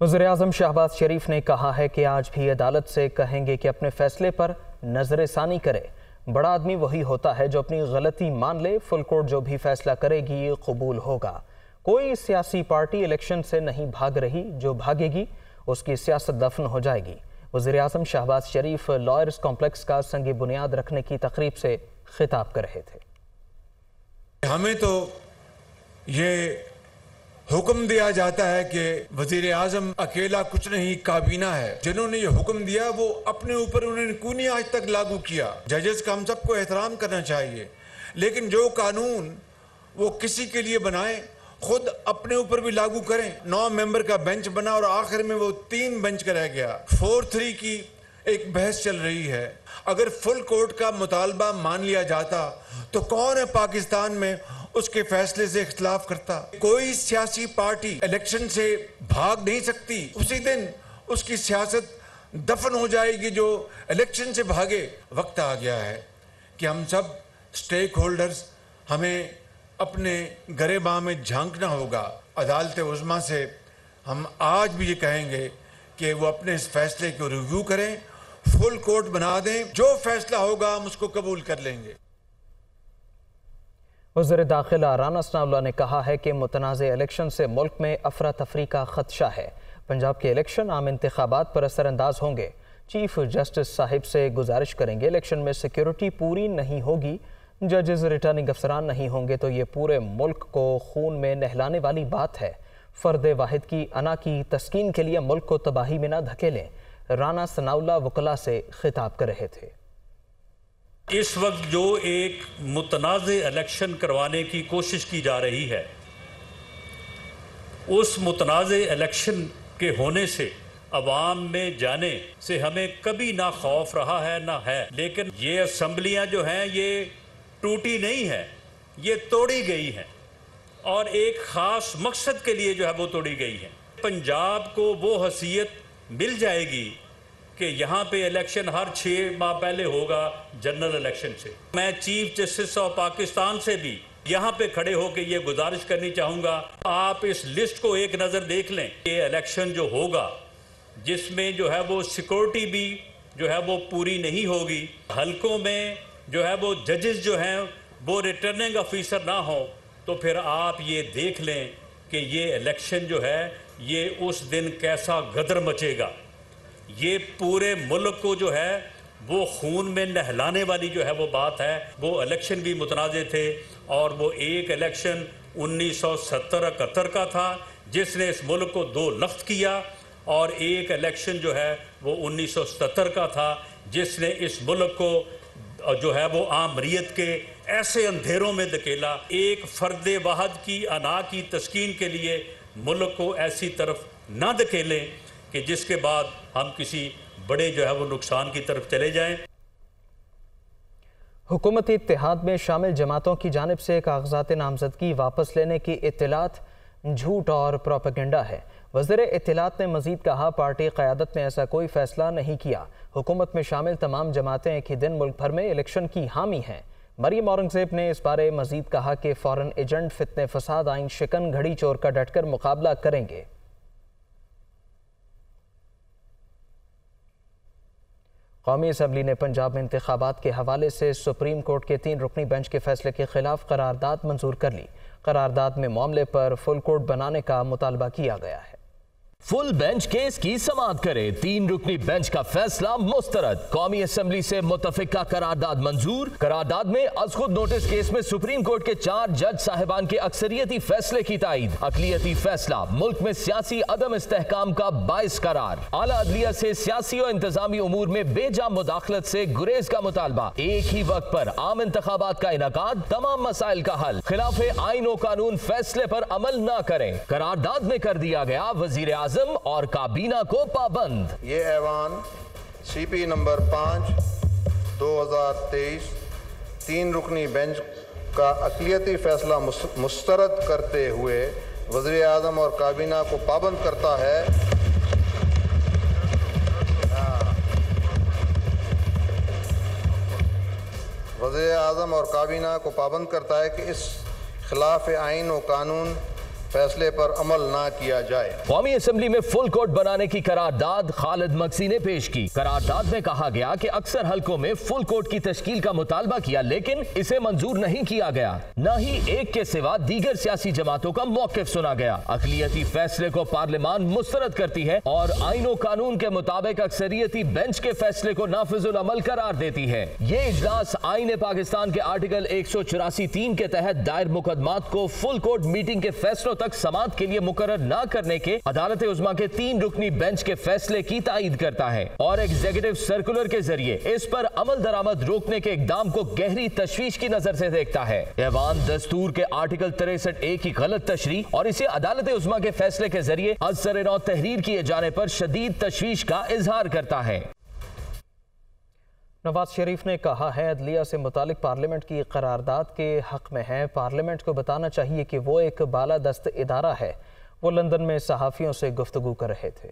वज़ीर-ए-आज़म शहबाज शरीफ ने कहा है कि आज भी अदालत से कहेंगे कि अपने फैसले पर नज़र-ए-सानी करे। बड़ा आदमी वही होता है जो अपनी गलती मान ले। फुल कोर्ट जो भी फैसला करेगी ये कबूल होगा। कोई सियासी पार्टी इलेक्शन से नहीं भाग रही, जो भागेगी उसकी सियासत दफन हो जाएगी। वज़ीर-ए-आज़म शहबाज शरीफ लॉयर्स कॉम्प्लेक्स का संग बुनियाद रखने की तकरीब से खिताब कर रहे थे। हमें तो ये हुक्म दिया जाता है कि वजीर आजम अकेला कुछ नहीं, काबीना है। जिन्होंने ये हुक्म दिया वो अपने ऊपर उन्होंने क्यों नहीं आज तक लागू किया। जजेस का हम सबको एहतराम करना चाहिए, लेकिन जो कानून वो किसी के लिए बनाए खुद अपने ऊपर भी लागू करें। 9 मेंबर का बेंच बना और आखिर में वो 3 बेंच का रह गया। 4-3 की एक बहस चल रही है। अगर फुल कोर्ट का मुतालबा मान लिया जाता तो कौन है पाकिस्तान में उसके फैसले से इख्तिलाफ करता। कोई सियासी पार्टी इलेक्शन से भाग नहीं सकती। उसी दिन उसकी सियासत दफन हो जाएगी जो इलेक्शन से भागे। वक्त आ गया है कि हम सब स्टेक होल्डर्स हमें अपने गरेबां में झांकना होगा। अदालत उज़्मा से हम आज भी ये कहेंगे कि वो अपने इस फैसले को रिव्यू करें, फुल कोर्ट बना दें। जो फैसला होगा हम उसको कबूल कर लेंगे। वज़ीर दाखिला राना सनाउल्लाह ने कहा है कि मुतनाज़े इलेक्शन से मुल्क में अफरा तफरी का खदशा है। पंजाब के इलेक्शन आम इंतखाबात पर असरअंदाज होंगे। चीफ जस्टिस साहिब से गुजारिश करेंगे इलेक्शन में सिक्योरिटी पूरी नहीं होगी, जजेस रिटर्निंग अफसरान नहीं होंगे तो ये पूरे मुल्क को खून में नहलाने वाली बात है। फ़र्द वाहिद की अना की तस्कीन के लिए मुल्क को तबाही में न धकेलें। राना सनाउल्लाह वकला से खिताब कर रहे थे। इस वक्त जो एक मुतनाज़े इलेक्शन करवाने की कोशिश की जा रही है, उस मुतनाज़े इलेक्शन के होने से अवाम में जाने से हमें कभी ना खौफ रहा है ना है। लेकिन ये असम्बलियाँ जो हैं ये टूटी नहीं है, ये तोड़ी गई हैं और एक ख़ास मकसद के लिए जो है वो तोड़ी गई है। पंजाब को वो हैसियत मिल जाएगी कि यहाँ पे इलेक्शन हर 6 माह पहले होगा जनरल इलेक्शन से। मैं चीफ जस्टिस ऑफ पाकिस्तान से भी यहाँ पे खड़े होकर ये गुजारिश करनी चाहूँगा, आप इस लिस्ट को एक नज़र देख लें। ये इलेक्शन जो होगा जिसमें जो है वो सिक्योरिटी भी जो है वो पूरी नहीं होगी, हलकों में जो है वो जजेस जो हैं वो रिटर्निंग ऑफिसर ना हो, तो फिर आप ये देख लें कि ये इलेक्शन जो है ये उस दिन कैसा गदर मचेगा। ये पूरे मुल्क को जो है वो खून में नहलाने वाली जो है वो बात है। वो इलेक्शन भी मुतनाज़े थे और वो एक इलेक्शन 1970-71 का था जिसने इस मुल्क को 2 लफ्त किया, और एक इलेक्शन जो है वो 1977 का था जिसने इस मुल्क को जो है वो आमरीत के ऐसे अंधेरों में धकेला। एक फ़र्द वाहिद की अना की तस्कीन के लिए मुल्क को ऐसी तरफ ना धकेलें कि जिसके बाद हम किसी बड़े जो है वो नुकसान की तरफ चले जाएं। हुकूमती इत्तेहाद में शामिल जमातों की जानिब से कागजात नामजदगी वापस लेने की इत्तलात झूठ और प्रोपेगेंडा है। वज़ीर इत्तलात ने मजीद कहा, पार्टी क़यादत ने ऐसा कोई फैसला नहीं किया। हुकूमत में शामिल तमाम जमातें एक ही दिन मुल्क भर में इलेक्शन की हामी हैं। मरियम औरंगज़ेब ने इस बारे मजीद कहा कि फ़ौरन एजेंट फितने फसाद आइन शिकन घड़ी चोर का डटकर मुकाबला करेंगे। कौमी असम्बली ने पंजाब में इंतखाबात के हवाले से सुप्रीम कोर्ट के 3 रुकनी बेंच के फैसले के खिलाफ करारदाद मंजूर कर ली। करारदाद में मामले पर फुल कोर्ट बनाने का मुतालबा किया गया है। फुल बेंच केस की समाअत करे। 3 रुकनी बेंच का फैसला मुस्तरद। कौमी असम्बली से मुतफिका करारदाद मंजूर। करारदाद में अज़खुद नोटिस केस में सुप्रीम कोर्ट के 4 जज साहिबान के अक्सरियती फैसले की तायद। अकलियती फैसला मुल्क में सियासी अदम इस्तेहकाम का बाइस करार। आला अदलिया से सियासी और इंतजामी उमूर में बेजा मुदाखलत से गुरेज का मुतालबा। एक ही वक्त पर आम इंतखाबात का इनाकाद, तमाम मसाइल का हल। खिलाफ आइन और कानून फैसले पर अमल न करें। करारदाद में कर दिया गया वजीर आज़म और काबीना को पाबंद। ये ऐवान CP नंबर 5/2023 3 रुकनी बेंच का अक़लियती फैसला मुस्तरद करते हुए वज़ीर आज़म और काबीना को पाबंद करता है। वज़ीर आज़म और काबीना को पाबंद करता है कि इस खिलाफ आइन और कानून फैसले पर अमल ना किया जाए। कौमी असेंबली में फुल कोर्ट बनाने की करारदाद खालिद मक्सी ने पेश की। करारदाद में कहा गया कि अक्सर हलकों में फुल कोर्ट की तश्कील का मुतालबा किया, लेकिन इसे मंजूर नहीं किया गया। न ही एक के सिवा दीगर सियासी जमातों का मौकिफ सुना गया। अकलियती फैसले को पार्लियामान मुस्तरद करती है और आईन कानून के मुताबिक अक्सरियती बेंच के फैसले को नाफिजुल अमल करार देती है। ये इजलास आईन पाकिस्तान के आर्टिकल 184(3) के तहत दायर मुकदमात को फुल कोर्ट मीटिंग के फैसलों तक समाअत के लिए मुकर्रर न करने के अदालत उज़्मा के 3 रुकनी बेंच के फैसले की तायीद करता है और एग्जीक्यूटिव सर्कुलर के जरिए इस पर अमल दरामद रोकने के इकदाम को गहरी तशवीश की नजर से देखता है। ऐवान दस्तूर के आर्टिकल 63(a) की गलत तशरीह और इसे अदालत उज़्मा के फैसले के जरिए अज़्ज़र नौ तहरीर किए जाने पर शदीद तशवीश का इजहार करता है। नवाज शरीफ ने कहा है अदलिया से मुतालिक पार्लियामेंट की करारदाद के हक में है। पार्लियामेंट को बताना चाहिए कि वो एक बालादस्त इदारा है। वो लंदन में सहाफ़ियों से गुफ्तगू कर रहे थे।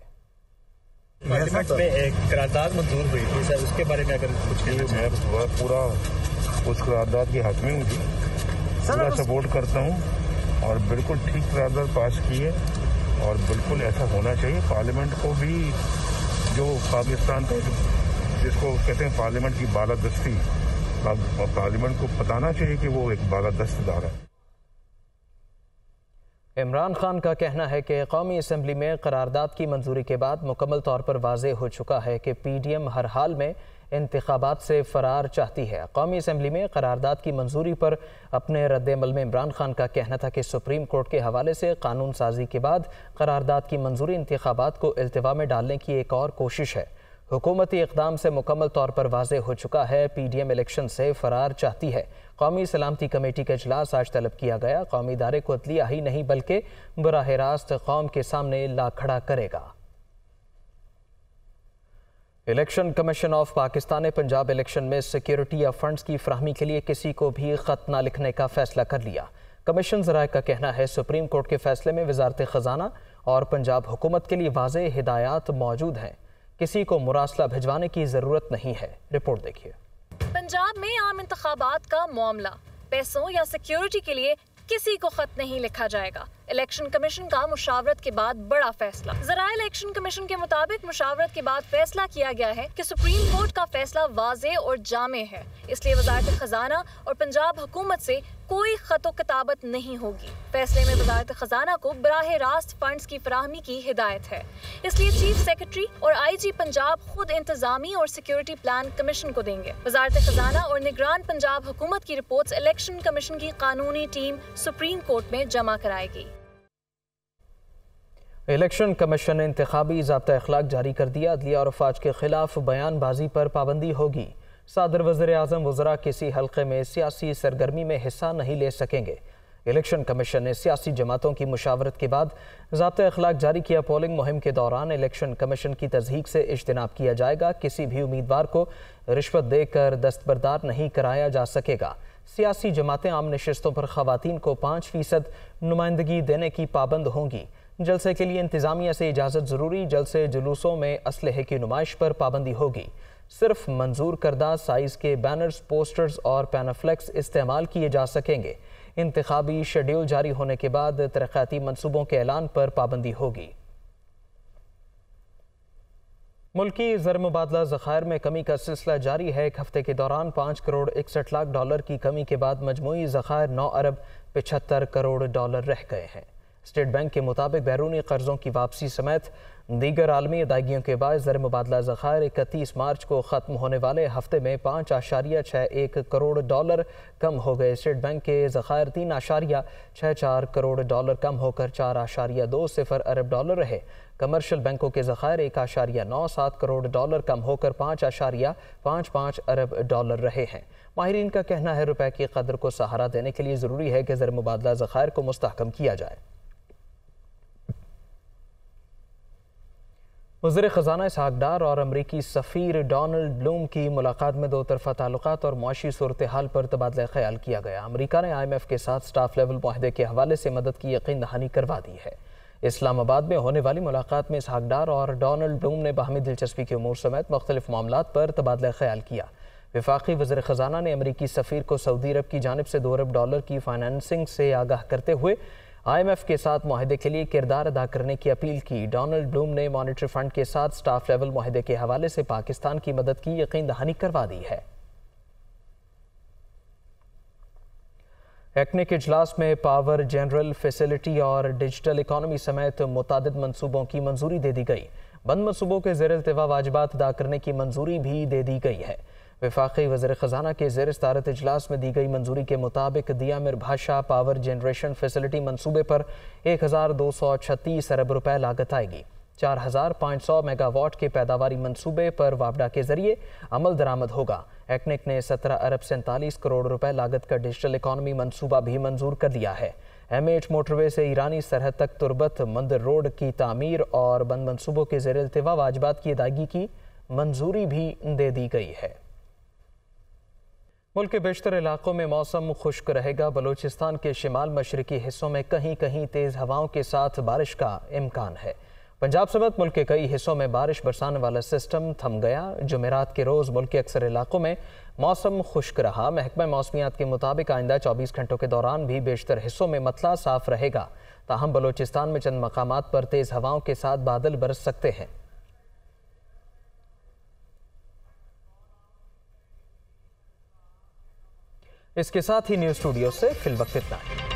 पार्लियामेंट में एक करारदाद मंजूर हुई थी सर, उसके बारे में अगर कुछ मैं पूरा उस करारदाद के हक में हूँ जी, पूरा सपोर्ट करता हूँ और बिल्कुल ठीक करारदाद पास की है और बिल्कुल ऐसा होना चाहिए। पार्लियामेंट को भी जो पाकिस्तान का जिसको कहते हैं पार्लियामेंट की बालादस्ती, पार्लियामेंट को बताना चाहिए कि वो एक बालादस्त इदारा है। इमरान खान का कहना है कि कौमी असम्बली में करारदाद की मंजूरी के बाद मुकम्मल तौर पर वाज़े हो चुका है कि PDM हर हाल में इंतखाबात से फरार चाहती है। कौमी असम्बली में करारदाद की मंजूरी पर अपने रद्द-ए-अमल में इमरान खान का कहना था कि सुप्रीम कोर्ट के हवाले से कानून साजी के बाद करारदाद की मंजूरी इंतखाबात को इल्तिवा में डालने की एक और कोशिश है। हुकूमती इक़दाम से मुकम्मल तौर पर वाज़े हो चुका है PDM इलेक्शन से फरार चाहती है। कौमी सलामती कमेटी का इजलास आज तलब किया गया। कौमी इदारे को अदलिया ही नहीं बल्कि बराह रास्त कौम के सामने ला खड़ा करेगा। इलेक्शन कमीशन ऑफ पाकिस्तान ने पंजाब इलेक्शन में सिक्योरिटी या फंड्स की फराहमी के लिए किसी को भी खत न लिखने का फैसला कर लिया। कमीशन ज़राए का कहना है सुप्रीम कोर्ट के फैसले में वजारत ख़जाना और पंजाब हुकूमत के लिए वाज़े हिदायत मौजूद हैं। किसी को मुरासला भिजवाने की जरूरत नहीं है। रिपोर्ट देखिए। पंजाब में आम इंतखाबात का मामला, पैसों या सिक्योरिटी के लिए किसी को खत नहीं लिखा जाएगा। इलेक्शन कमीशन का मुशावरत के बाद बड़ा फैसला। ज़राए इलेक्शन कमीशन के मुताबिक मुशावरत के बाद फैसला किया गया है कि सुप्रीम कोर्ट का फैसला वाज़े और जामे है, इसलिए वजारत खजाना और पंजाब हुकूमत से कोई खतो किताबत नहीं होगी। फैसले में वजारत खजाना को बराह रास्त फंड्स की फराहमी की हिदायत है, इसलिए चीफ सेक्रेटरी और IG पंजाब खुद इंतजामी और सिक्योरिटी प्लान कमीशन को देंगे। वजारत खजाना और निगरान पंजाब हुकूमत की रिपोर्ट्स इलेक्शन कमीशन की कानूनी टीम सुप्रीम कोर्ट में जमा कराएगी। इलेक्शन कमीशन ने इंतखाबी ज़ाब्ता अखलाक जारी कर दिया। अदलिया और अफवाज के खिलाफ बयानबाजी पर पाबंदी होगी। सदर वज़ीर आज़म वज़रा किसी हल्के में सियासी सरगर्मी में हिस्सा नहीं ले सकेंगे। इलेक्शन कमीशन ने सियासी जमातों की मुशावरत के बाद ज़ाब्ता अखलाक जारी किया। पोलिंग मुहिम के दौरान इलेक्शन कमीशन की तज़हीक से इज्तिनाब किया जाएगा। किसी भी उम्मीदवार को रिश्वत देकर दस्तबरदार नहीं कराया जा सकेगा। सियासी जमातें आम नशिस्तों पर ख़वातीन को 5% नुमाइंदगी देने की पाबंद होंगी। जलसे के लिए इंतज़ामिया से इजाज़त ज़रूरी। जलसे जुलूसों में असलहे की नुमाइश पर पाबंदी होगी। सिर्फ मंजूर करदा साइज़ के बैनर्स, पोस्टर्स और पैनाफ्लेक्स इस्तेमाल किए जा सकेंगे। इंतखाबी शेड्यूल जारी होने के बाद तरक्याती मनसूबों के ऐलान पर पाबंदी होगी। मुल्की ज़र मुबादला ज़खायर में कमी का सिलसिला जारी है। एक हफ्ते के दौरान 5 करोड़ 61 लाख डॉलर की कमी के बाद मजमूई ज़खायर 9 अरब 75 करोड़ डॉलर रह गए हैं। स्टेट बैंक के मुताबिक बैरूनी कर्जों की वापसी समेत दीगर आलमी अदायगियों के बाद ज़र मुबादला ज़खायर 31 मार्च को ख़त्म होने वाले हफ्ते में 5.61 करोड़ डॉलर कम हो गए। स्टेट बैंक के ज़खायर 3.64 करोड़ डॉलर कम होकर 4.20 अरब डॉलर रहे। कमर्शियल बैंकों के ज़खायर 1.97 करोड़ डॉलर कम होकर 5.55 अरब डॉलर रहे हैं। माहिरीन का कहना है रुपए की कदर को सहारा देने के लिए ज़रूरी है कि ज़र मुबादला ज़खायर को मुस्तहकम किया जाए। वज़ीर ख़ज़ाना इसहाक़ डार और अमरीकी सफ़ीर डोनाल्ड ब्लूम की मुलाकात में दो तरफ़ा ताल्लुकात और मुआशी सूरत हाल पर तबादला ख्याल किया गया। अमरीका ने IMF के साथ स्टाफ लेवल मुआहदे के हवाले से मदद की यकीन दहानी करवा दी है। इस्लामाबाद में होने वाली मुलाकात में इसहाक़ डार और डोनाल्ड ब्लूम ने बाहमी दिलचस्पी के उमूर समेत मुख्तलिफ मामलात पर तबादला ख्याल किया। वफाकी वज़ीर ख़ज़ाना ने अमरीकी सफ़ीर को सऊदी अरब की जानिब से $2 अरब की फाइनेंसिंग से आगाह करते हुए IMF के साथ मुआहदे के लिए किरदार अदा करने की अपील की। डोनाल्ड ब्लूम ने मॉनेटरी फंड के साथ स्टाफ लेवल मुआहदे के हवाले से पाकिस्तान की मदद की यकीन दहानी करवा दी है। एक्ने के इजलास में पावर, जनरल फैसिलिटी और डिजिटल इकॉनमी समेत मुतादिद मंसूबों की मंजूरी दे दी गई। बंद मंसूबों के ज़ेर इल्तिवा वाजिबात अदा करने की मंजूरी भी दे दी गई है। वफाकी वज़ीर ख़जाना के ज़ेर सदारत इजलास में दी गई मंजूरी के मुताबिक दिया मिर भाषा पावर जनरेशन फैसिलिटी मंसूबे पर 1236 अरब रुपए लागत आएगी। 4500 मेगावाट के पैदावारी मंसूबे पर वापडा के जरिए अमल दरामद होगा। एक्निक ने 17 अरब 47 करोड़ रुपए लागत का डिजिटल इकॉनमी मंसूबा भी मंजूर कर लिया है। MH मोटरवे से ईरानी सरहद तक तुरबत मंदिर रोड की तामीर और बंद मंसूबों के ज़ेर इल्तिवा वाजिबात की अदायगी की मंजूरी भी दे दी गई है। मुल्क के बेशतर इलाकों में मौसम खुश्क रहेगा। बलूचिस्तान के शिमाल मशरकी हिस्सों में कहीं कहीं तेज़ हवाओं के साथ बारिश का इम्कान है। पंजाब समेत मुल्क के कई हिस्सों में बारिश बरसाने वाला सिस्टम थम गया। जुमेरात के रोज़ मुल्क के अक्सर इलाकों में मौसम खुश्क रहा। महकमा मौसमियात के मुताबिक आइंदा 24 घंटों के दौरान भी बेशतर हिस्सों में मतला साफ रहेगा। ताहम बलूचिस्तान में चंद मकामात पर तेज़ हवाओं के साथ बादल बरस सकते हैं। इसके साथ ही न्यूज़ स्टूडियो से फिलवक्त इतना है।